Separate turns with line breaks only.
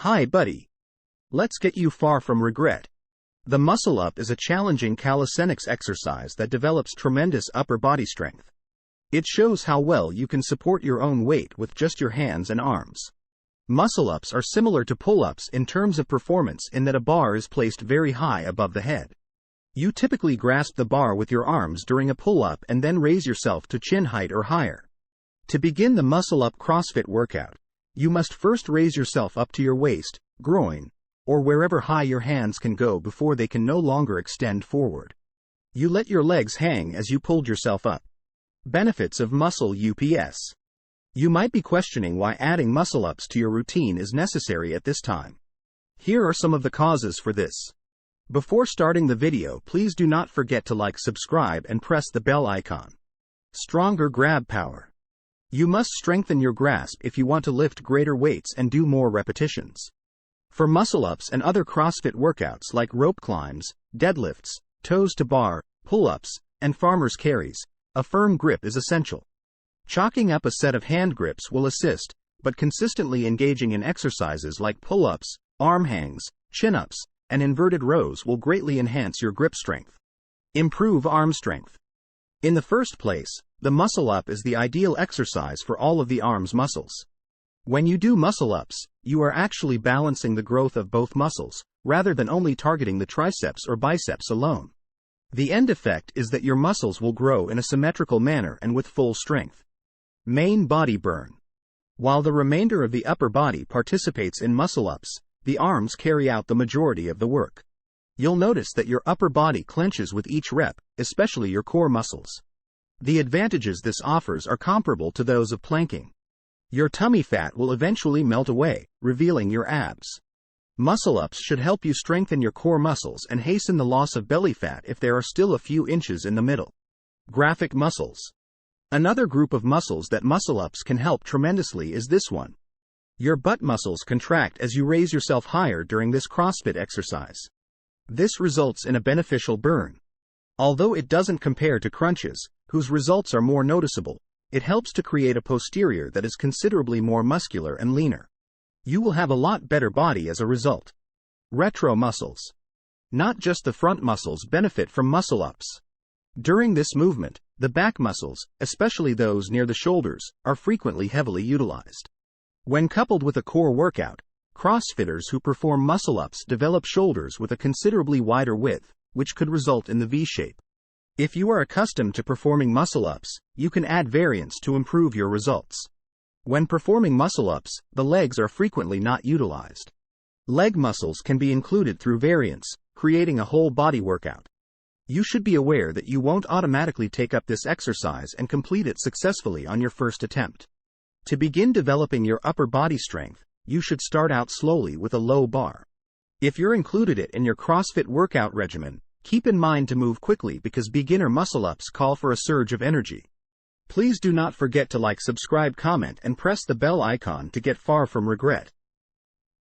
Hi buddy. Let's get you far from regret. The muscle up is a challenging calisthenics exercise that develops tremendous upper body strength. It shows how well you can support your own weight with just your hands and arms. Muscle ups are similar to pull-ups in terms of performance in that a bar is placed very high above the head. You typically grasp the bar with your arms during a pull-up and then raise yourself to chin height or higher. To begin the muscle-up CrossFit workout, you must first raise yourself up to your waist, groin, or wherever high your hands can go before they can no longer extend forward. You let your legs hang as you pulled yourself up. Benefits of muscle UPS. You might be questioning why adding muscle-ups to your routine is necessary at this time. Here are some of the causes for this. Before starting the video, please do not forget to like, subscribe, and press the bell icon. Stronger grab power. You must strengthen your grasp if you want to lift greater weights and do more repetitions. For muscle-ups and other CrossFit workouts like rope climbs, deadlifts, toes to bar, pull-ups, and farmer's carries, a firm grip is essential. Chalking up a set of hand grips will assist, but consistently engaging in exercises like pull-ups, arm hangs, chin-ups, and inverted rows will greatly enhance your grip strength. Improve arm strength. In the first place, the muscle-up is the ideal exercise for all of the arm's muscles. When you do muscle-ups, you are actually balancing the growth of both muscles, rather than only targeting the triceps or biceps alone. The end effect is that your muscles will grow in a symmetrical manner and with full strength. Main body burn. While the remainder of the upper body participates in muscle-ups, the arms carry out the majority of the work. You'll notice that your upper body clenches with each rep, especially your core muscles. The advantages this offers are comparable to those of planking. Your tummy fat will eventually melt away, revealing your abs. Muscle-ups should help you strengthen your core muscles and hasten the loss of belly fat if there are still a few inches in the middle. Graphic muscles. Another group of muscles that muscle-ups can help tremendously is this one. Your butt muscles contract as you raise yourself higher during this CrossFit exercise. This results in a beneficial burn. Although it doesn't compare to crunches, whose results are more noticeable, it helps to create a posterior that is considerably more muscular and leaner. You will have a lot better body as a result. Retro muscles. Not just the front muscles benefit from muscle-ups. During this movement, the back muscles, especially those near the shoulders, are frequently heavily utilized. When coupled with a core workout, CrossFitters who perform muscle-ups develop shoulders with a considerably wider width, which could result in the V-shape. If you are accustomed to performing muscle-ups, you can add variants to improve your results. When performing muscle-ups, the legs are frequently not utilized. Leg muscles can be included through variants, creating a whole body workout. You should be aware that you won't automatically take up this exercise and complete it successfully on your first attempt. To begin developing your upper body strength, you should start out slowly with a low bar. If you're included it in your CrossFit workout regimen, keep in mind to move quickly because beginner muscle-ups call for a surge of energy. Please do not forget to like, subscribe, comment, and press the bell icon to get far from regret.